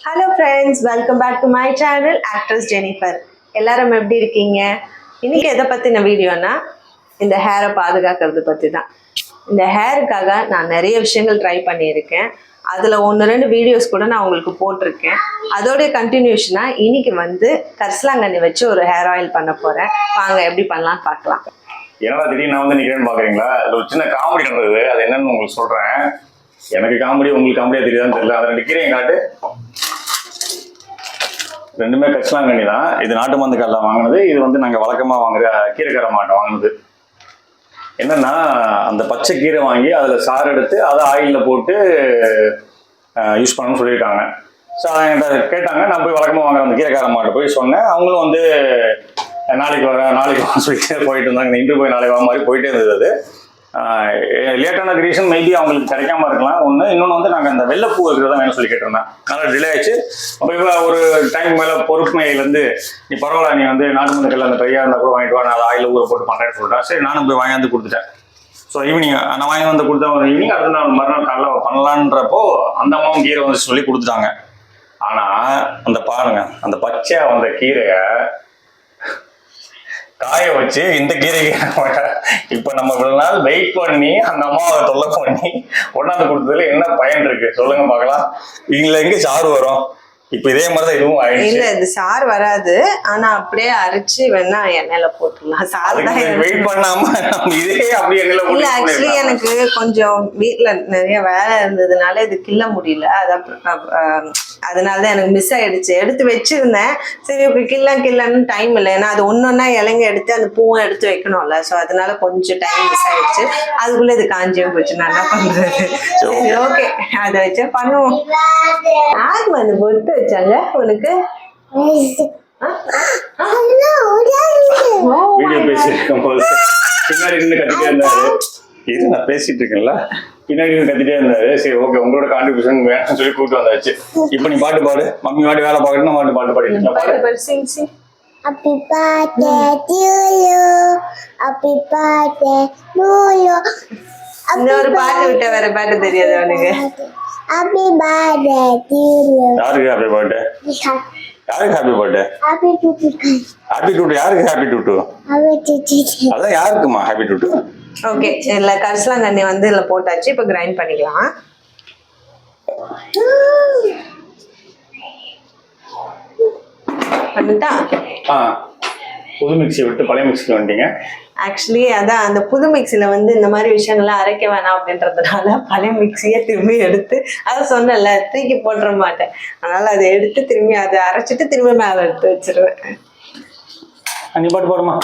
Hello friends, welcome back to my channel actress Jennifer. எல்லாரும் எப்படி இருக்கீங்க? இன்னைக்கு எதை பற்றின வீடியோனா இந்த ஹேரை பாதுகாக்கிறது பற்றி தான். இந்த ஹேருக்காக நான் நிறைய விஷயங்கள் ட்ரை பண்ணியிருக்கேன். அதில் 1-2 வீடியோஸ் கூட நான் உங்களுக்கு போட்டிருக்கேன். அதோடைய கண்டினியூஷனாக இன்னைக்கு வந்து கரிசலாங்கண்ணி வச்சு ஒரு ஹேர் ஆயில் பண்ண போகிறேன். வாங்க எப்படி பண்ணலான்னு பார்க்கலாம். என்னடா திடீர்னு நான் வந்து நிற்கிறேன்னு பார்க்குறீங்களா? அது ஒரு சின்ன காமெடி நடந்தது. அது என்னன்னு உங்களுக்கு சொல்கிறேன். எனக்கு காமெடி, உங்களுக்கு காமெடியாக தெரியுதான்னு தெரியல. அதை 2 கீரையும் காட்டு. ரெண்டுமே கரிசலாங்கண்ணி தான். இது நாட்டு மருந்து கல்ல வாங்கினது. இது வந்து நாங்கள் வழக்கமாக வாங்குற கீரைக்கார மாட்டை வாங்கினது. என்னன்னா, அந்த பச்சை கீரை வாங்கி அதில் சாறு எடுத்து அதை ஆயிலில் போட்டு யூஸ் பண்ணணும்னு சொல்லியிருக்காங்க. ஸோ அதை என்கிட்ட கேட்டாங்க. நான் போய் வழக்கமாக வாங்குற அந்த கீரைக்கார மாட்டை போய் சொன்னேன். அவங்களும் வந்து நாளைக்கு வரேன் சொல்லிட்டு போயிட்டு இருந்தாங்க. இன்று போய் நாளைக்கு வர மாதிரி போயிட்டே இருந்தது. அது லேட்டான ரீசன் மேபி அவங்களுக்கு கிடைக்காம இருக்கலாம் ஒன்று. இன்னொன்று வந்து நாங்கள் அந்த வெள்ளைப்பூ இருக்கிறதா வேணும்னு சொல்லி கேட்டிருந்தேன். நல்லா டிலே ஆயிடுச்சு. அப்போ இப்போ ஒரு டைம் மேலே பொறுமையிலேருந்து நீ பரவாயில்ல, நீ வந்து நாட்டு மருந்துகள் அந்த பெரியா இருந்தால் கூட வாங்கிட்டு வா, நான் அதை ஆயில் ஊற போட்டு பண்ணுறேன்னு சொல்லிட்டேன். சரி, நானும் போய் வாங்கி வந்து கொடுத்துட்டேன். ஸோ ஈவினிங் நான் வாங்கி வந்து கொடுத்தா ஒரு ஈவினிங் அடுத்த நாள் மறுநாள் காலைல பண்ணலான்றப்போ அந்த அம்மாவும் கீரை வந்து சொல்லி கொடுத்துட்டாங்க. ஆனால் அந்த பாருங்க, அந்த பச்சையாக வந்த கீரையை காய வச்சு இந்த கீரைக்கு இப்ப நம்ம இவ்வளவு நாள் வெயிட் பண்ணி அந்த அம்மாவை தொல்லை பண்ணி கொண்டாந்து கொடுத்ததுல என்ன பயன் இருக்கு சொல்லுங்க பார்க்கலாம். இதுல எங்க சாறு வரும்? இப்ப இதே மாதிரிதான் இதுவும் ஆயிடுச்சு. இல்ல, இது சார் வராது. ஆனா அப்படியே அரைச்சு வேணா எண்ணெயில போட்டுடலாம். சார் தான் வெயிட் பண்ணாம நம்ம இதே அப்படியே எண்ணெயில போட்டு. இல்ல, ஆக்சுவலி எனக்கு கொஞ்சம் வீட்டுல நிறைய வேலை இருந்ததுனால இது கிள்ள முடியல. அதனாலதான் எனக்கு மிஸ் ஆயிடுச்சு. எடுத்து வச்சிருந்தேன். சரி, இப்ப கிள்ளன்னு டைம் இல்லை. ஏன்னா அது ஒன்னொன்னா இலைங்க எடுத்து அந்த பூவை எடுத்து வைக்கணும்ல. ஸோ அதனால கொஞ்சம் டைம் மிஸ் ஆயிடுச்சு. அதுக்குள்ள இது காஞ்சியும் போச்சு. நான் என்ன பண்றது? சரி, ஓகே, அதை வச்சு பண்ணுவோம். யார் வந்து பொட்டு வச்சாங்க உனக்கு? வீடியோ பேசிட்டு போது பின்னாடி நின்று கத்திட்டே இருந்தாரு. இது நான் பேசிட்டு இருக்கேன்ல, பின்னாடி நின்று கத்திட்டே இருந்தாரு. சரி, ஓகே, உங்களோட கான்ட்ரிபியூஷன் வேணும்னு சொல்லி கூப்பிட்டு வந்தாச்சு. இப்போ நீ பாட்டு பாடு. மம்மி பாட்டு வேலை பார்க்கணும், பாட்டு பாடிட்டு. Happy birthday to you. Happy birthday to you. இன்னொரு பாட்டு விட்ட வேற பாட்டு தெரியாது அவனுக்கு. Happy birthday to you. யாருக்கு ஹாப்பி பர்த்டே? யாருக்கு happy birthday? Happy to you. Happy to யாருக்கு? Happy to Happy to you. அதான் யாருக்குமா ஹாப்பி டு? ஓகே, இல்ல கரிசலாங்கண்ணி வந்து இதுல போட்டாச்சு. இப்போ கிரைண்ட் பண்ணிக்கலாம். பண்ணிட்டா? புது மிக்சி விட்டு பழைய மிக்சிக்கு வந்துட்டீங்க. ஆக்சுவலி அதான், அந்த புது மிக்சியில வந்து இந்த மாதிரி விஷயங்கள்லாம் அரைக்க வேணாம் அப்படின்றதுனால பழைய மிக்சியை திரும்பி எடுத்து, அதை சொன்னல தூக்கி போட்டுற மாட்டேன். அதனால அதை எடுத்து திரும்பி அதை அரைச்சிட்டு திரும்பி மேலே எடுத்து வச்சிருவேன். நீ பாட்டு போடுமா?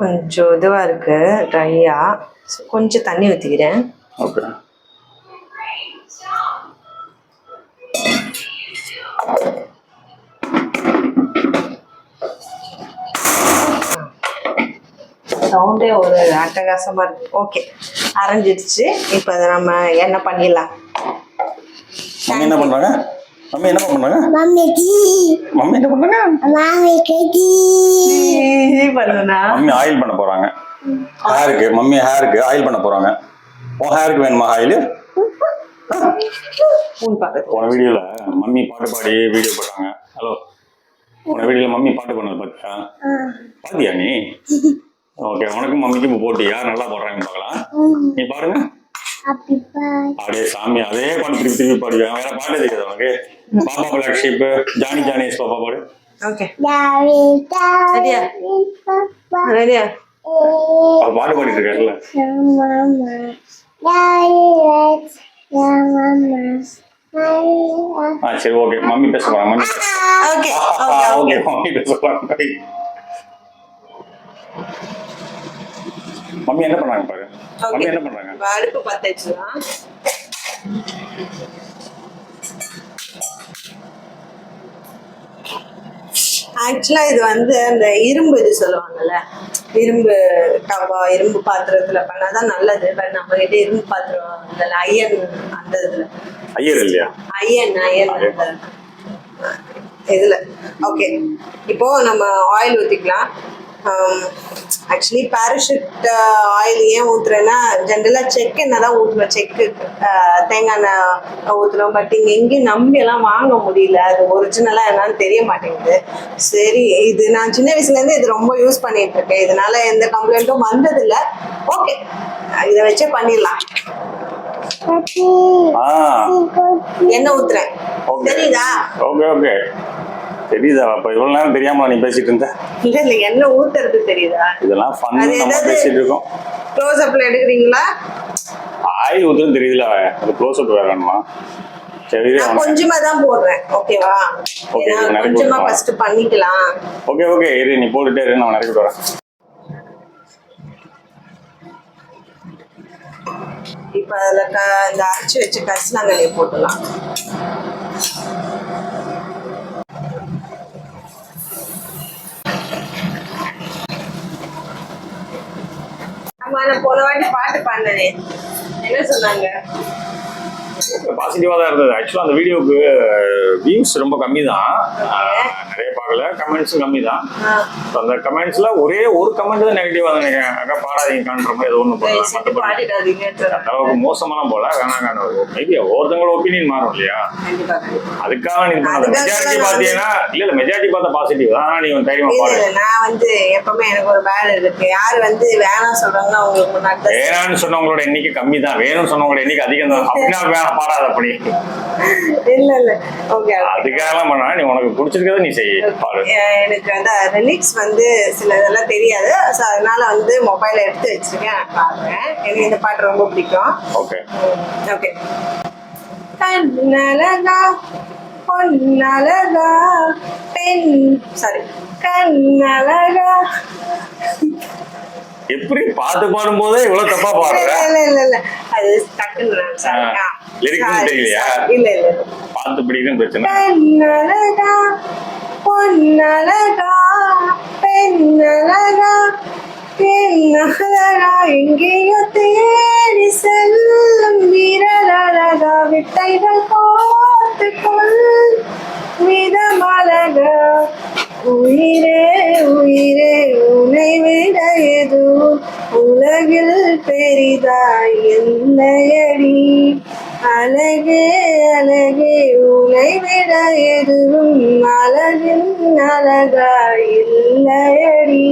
கொஞ்சம் இதுவா இருக்கு, ட்ரையா. கொஞ்சம் தண்ணி ஊற்றிக்கிறேன். ஓகே. சவுண்டே ஒரு அட்டகாசமா இருக்கு. ஓகே, அரைஞ்சிடுச்சு. இப்போ அதை நம்ம என்ன பண்ணிடலாம். மம்மி என்ன பண்றாங்க? மம்மி என்ன பண்றாங்க? Mami ki. மம்மி என்ன பண்றாங்க? Mami ki. பண்ணுனா மம்மி ஆயில் பண்ண போறாங்க. ஹேருக்கு, மம்மி ஹேருக்கு ஆயில் பண்ண போறாங்க. உன் ஹேருக்கு வேணுமா ஆயில்? போன வீடியோல மம்மி பாட்டு பாடி வீடியோ போட்டாங்க. ஹலோ, போன வீடியோல மம்மி பாட்டு பண்ணது பார்த்தியா? பாத்தியா நீ? ஓகே, உனக்கும் மம்மிக்கும் இப்போ போட்டு யார் நல்லா பாடுறாங்கன்னு பார்க்கலாம். நீ பாருங்க. Happy birthday. அப்படியே சாமி அதே பாட்டு திருப்பி பாடுவேன். வேற பாட்டு தெரியாது உனக்கு? பாப்பா பிளாக் ஷீப், ஜானி ஜானிஸ் பாப்பா பாடு. Okay, Ready? ரெடியா? பாட்டு பாடிட்டு இருக்காருல்ல. சரி, ஓகே, மம்மி பேச போறாங்க. மம்மி ஓகே ஓகே, மம்மி பேச போறாங்க. மம்மி என்ன பண்றாங்க பாரு. மம்மி என்ன பண்றாங்க? அடுப்பு பத்த வச்சுலாம். ஆக்சுவலா இது வந்து அந்த இரும்பு இது சொல்லுவாங்கல்ல, இரும்பு டவா, இரும்பு பாத்திரத்துல பண்ணாதான் நல்லது. பட் நம்ம கிட்ட இரும்பு பாத்திரம் அந்த அயன், அந்த இதுல ஐயர் இல்லையா? அயன் இதுல. ஓகே, இப்போ நம்ம ஆயில் ஊத்திக்கலாம். ஆக்சுவலி பேராஷூட் ஆயில் ஏன் ஊத்துறேன்னா ஜென்ரலாக செக் எண்ணெய் தான் ஊற்றுவேன், செக்கு தேங்காய் எண்ணெய் ஊற்றுறோம். பட் இங்கே எங்கேயும் நம்பி எல்லாம் வாங்க முடியல, அது ஒரிஜினலாக என்னன்னு தெரிய மாட்டேங்குது. சரி, இது நான் சின்ன வயசுலேருந்து இது ரொம்ப யூஸ் பண்ணிட்டு இருக்கேன், இதனால எந்த கம்ப்ளைண்ட்டும் வந்ததில்லை. ஓகே, இதை வச்சே பண்ணிடலாம். எண்ணெய் ஊத்துறேன், தெரியுதா? ஓகே ஓகே, தெரியுதா? அப்ப இவ்வளவு நேரம் தெரியாம நீ பேசிட்டு இருந்த? இல்ல இல்ல, எண்ணெய் ஊத்துறது தெரியுதா? இதெல்லாம் ஃபன் நம்ம பேசிட்டு இருக்கோம். க்ளோஸ் அப்ல எடுக்கிறீங்களா? ஆயில் ஊத்துன்னு தெரியுதுல, அது க்ளோஸ் அப் வேற வேணுமா? சரி, நான் கொஞ்சமா தான் போடுறேன், ஓகேவா? ஓகே, கொஞ்சமா ஃபர்ஸ்ட் பண்ணிக்கலாம். ஓகே ஓகே, இரு, நீ போட்டுட்டே இரு, நான் நிறைய வரேன். இப்ப அதுல இந்த அரைச்சி வச்ச கரிசலாங்கண்ணியை போட்டுலாம். ஆமா, நான் போன வாட்டி பாட்டு பாடினேனே, என்ன சொன்னாங்க? பாசிட்டிவா தான் இருந்தது. ஆக்சுவலா அந்த வீடியோக்கு வியூஸ் ரொம்ப கம்மி தான், நிறைய பார்க்கல, கமெண்ட்ஸும் கம்மி தான். அந்த கமெண்ட்ஸ்ல ஒரே ஒரு கமெண்ட் தான் நெகட்டிவா தான் நினைக்கிறேன். அக்கா பாடாதீங்க காண்ற மாதிரி ஏதோ ஒண்ணு போடலாம், மற்றபடி அளவுக்கு மோசமாலாம் போல. வேணாம், மேபி ஒவ்வொருத்தங்களோட ஒப்பீனியன் மாறும் இல்லையா, அதுக்காக நீ மெஜாரிட்டி பாத்தீங்கன்னா இல்ல மெஜாரிட்டி பார்த்தா பாசிட்டிவ் தான். நீ தைரியமா பாடு. நான் வந்து எப்பவுமே எனக்கு ஒரு பேட் இருக்கு, யாரு வந்து வேணாம் சொல்றாங்கன்னா அவங்களுக்கு முன்னாடி வேணாம்னு சொன்னவங்களோட எண்ணிக்கை கம்மி தான், வேணும்னு சொன்னவங்களோட எண்ணிக்கை அதிகம் தான். அப்படின்னா வேணாம் பாடாத அப்படி இல்ல இல்ல. ஓகே, அதுக்காகலாம் பண்ணா நீ உனக்கு பிடிச்சிருக்கத நீ செய்ய பாரு. எனக்கு அந்த ரிலிக்ஸ் வந்து சில இதெல்லாம் தெரியாது, ஸோ அதனால வந்து மொபைல எடுத்து வச்சிருக்கேன், நான் பாக்குறேன். எனக்கு இந்த பாட்டு ரொம்ப பிடிக்கும். Okay okay. கண்ணழகா பொன்னழகா பெண் சாரி கண்ணழகா. எப்படி பாட்டு பாடும் போதே இவ்வளவு தப்பா பாடுற? இல்ல இல்ல இல்ல, அது டக்குன்னு லிரிக்ஸ் தெரியலையா? இல்ல இல்ல, பாட்டு பிடிக்கும் பிரச்சனை. கண்ணழகா பொன்னழகா பெண்ணழகா பெண்ணழகா எங்கேயோ தேடி செல்லும் விரலழகா விட்டைகள் கோர்த்து கொள் விதமழகா. உயிரே உயிரே உன்னை விட எதுவும் உலகில் பெரிதாய் இல்லையடி, அழகே அழகே உன்னை விட எதுவும் அழகின் அழகாய் இல்லையடி.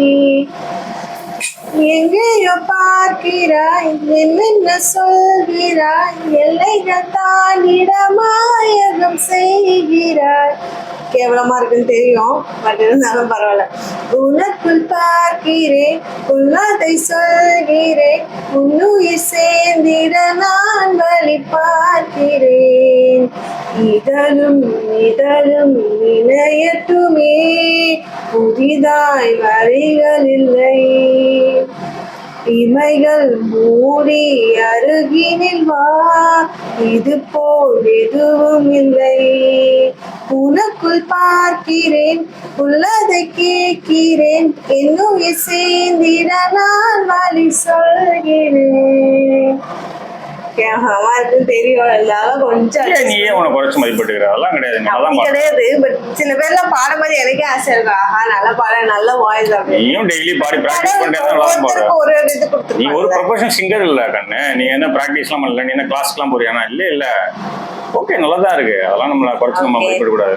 எங்கேயோ பார்க்கிறாய் என்ன சொல்கிறாய், எல்லைகள் தாண்டிட மாயகம் செய்கிறாய். கேவலமா இருக்குன்னு தெரியும், பட் இருந்தாலும் பரவாயில்ல. உனக்குள் பார்க்கிறேன் உள்ளதை சொல்கிறேன், உன்னுயிர் சேர்ந்திட நான் வழி பார்க்கிறேன். இதழும் இதழும் இணையட்டுமே, புதிதாய் வரிகள் இல்லை, இமைகள் மூடி அருகினில் வா, இது போல் எதுவும் இல்லை. உனக்குள் பார்க்கிறேன் உள்ளதை கேட்கிறேன், இன்னும் சேர்ந்திட நான் வழி சொல்கிறேன். தெரியும், இருந்தாலும் கொஞ்சம் நீயே உன குறைச்சு மதிப்பிட்டுக்கிற, அதெல்லாம் கிடையாது. கிடையாது, பட் சில பேர்லாம் பாடும் போது எனக்கே ஆசை இருக்கா, நல்ல பாட நல்ல வாய்ஸ் அப்படி. நீயும் டெய்லி பாடி பிராக்டிஸ் பண்ணிட்டு ஒரு இது கொடுத்து. நீ ஒரு ப்ரொஃபஷனல் சிங்கர் இல்ல கண்ணு, நீ என்ன பிராக்டிஸ்லாம் பண்ணல, நீ என்ன கிளாஸ்க்குலாம் போறியானா? இல்ல இல்ல, ஓகே, நல்லதா இருக்கு, அதெல்லாம் நம்மள குறைச்சு நம்ம மதிப்பிட கூடாது.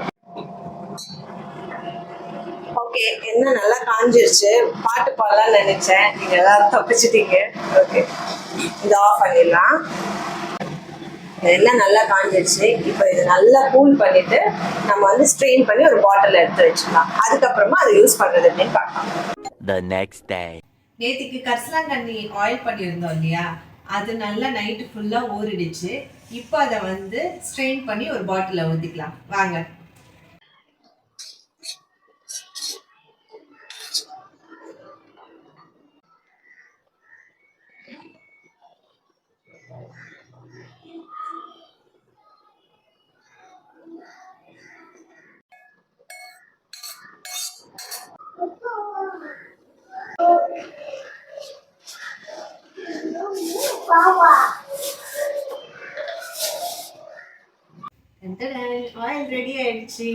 ஓகே, என்ன நல்லா காஞ்சிருச்சு, பாட்டு பாடலாம்னு நினைச்சேன், நீங்க எல்லாரும் தப்பிச்சிட்டீங்க. ஓகே, இது ஆஃப் பண்ணிடலாம். எல்லாம் நல்லா காஞ்சிருச்சு. இப்போ இது நல்லா கூல் பண்ணிட்டு நம்ம வந்து ஸ்ட்ரெயின் பண்ணி ஒரு பாட்டில் எடுத்து வச்சுக்கலாம். அதுக்கப்புறமா அதை யூஸ் பண்றது அப்படின்னு பார்க்கலாம். The next day. நேற்றுக்கு கரிசலாங்கண்ணி ஆயில் பண்ணியிருந்தோம் இல்லையா, அது நல்லா நைட்டு ஃபுல்லாக ஊறிடுச்சு. இப்போ அதை வந்து ஸ்ட்ரெயின் பண்ணி ஒரு பாட்டிலில் ஊற்றிக்கலாம் வாங்க. ஆயில் ரெடி ஆயிடுச்சு.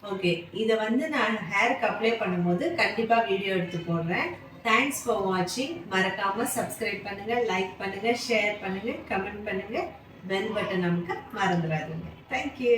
ஓகே, இதை வந்து நான் ஹேருக்கு அப்ளை பண்ணும்போது கண்டிப்பாக வீடியோ எடுத்து போடுறேன். தேங்க்ஸ் ஃபார் வாட்சிங். மறக்காமல் சப்ஸ்கிரைப் பண்ணுங்கள், லைக் பண்ணுங்கள், ஷேர் பண்ணுங்கள், கமெண்ட் பண்ணுங்கள், பெல் பட்டன் நமக்கு மறந்துடாதீங்க. தேங்க்யூ.